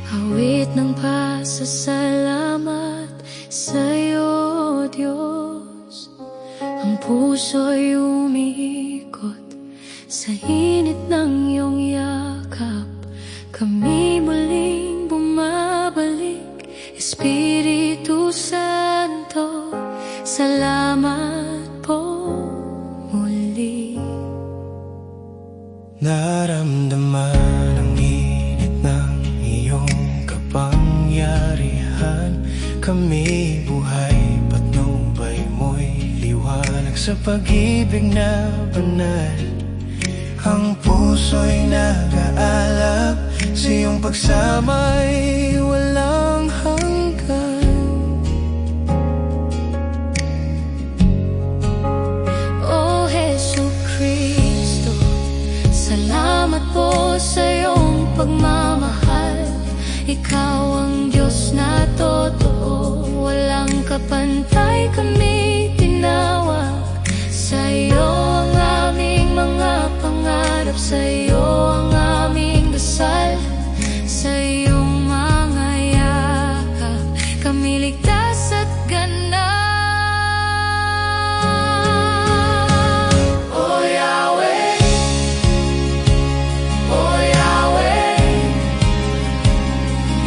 Awit ng pasasalamat sa'yo, Diyos. Ang puso'y umiikot sa init ng iyong yakap. Kami muling bumabalik, Espiritu Santo. Salamat po muli. Naramdaman ang init ng iyong kapangyarihan. Kami buhay, patnubay mo'y liwanag sa pag-ibig na banal. Ang puso'y nag-aalab, sa iyong pagsama'y walang hanggan. O Jesucristo, salamat po sa iyong pagmamahal. Ikaw ang Diyos na totoo, walang kapantay kami tinawag. Sa iyo ang aming mga pangarap, sa iyo ang aming dasal. Sa iyong mga yakap, kami ligtas at ganap. O Yahweh, O Yahweh,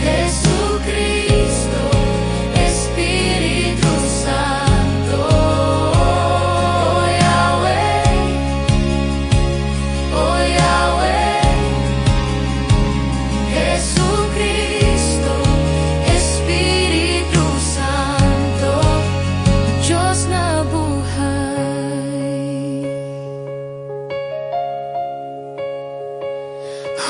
Jesucristo, Espiritu Santo. O Yahweh, O Yahweh, Jesucristo, Espiritu Santo, Diyos na buhay.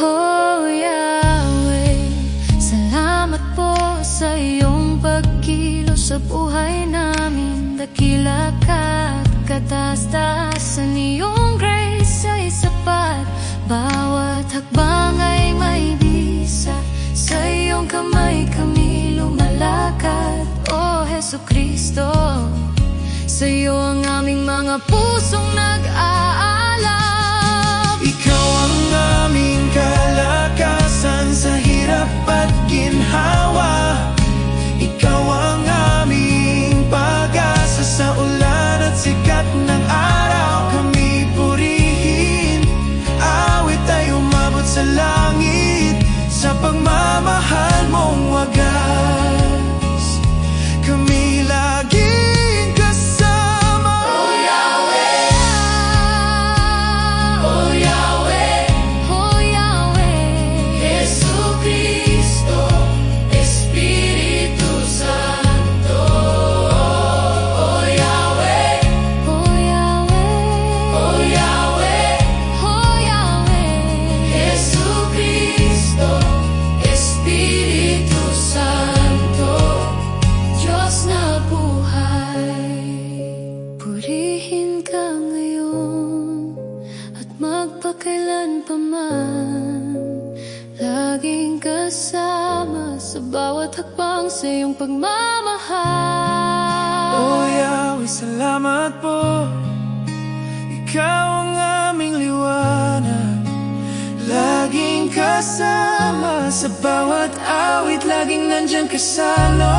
Oh Yahweh, salamat po sa iyong pagkilos sa buhay namin. Dakila ka at kataas-taasan, iyong grace ay sapat. Bawat hakbang ay may bisa, sa iyong kamay kami lumalakad. O Jesucristo, sa iyo ang aming mga pusong nag-aalab. Ikaw ang aming kalakasan sa hirap at ginhawa. Ikaw ang aming pag-asa sa ulan at sikat ng araw. Kami purihin, awit ay umabot sa langit. Sa pagmamahal mong wagas, kami laging kasama. O Yahweh, O Yahweh, O Yahweh, Jesucristo, Espiritu Santo. O Yahweh, O Yahweh, O Yahweh, O Yahweh, Jesucristo, Espiritu Santo, Diyos na buhay. Purihin ka ngayon at magpakailan pa man, laging kasama sa bawat hakbang sa iyong pagmamahal. O Yahweh, salamat po. Ikaw ang aming liwanag, laging kasama sa bawat awit, laging nandyan kasalo.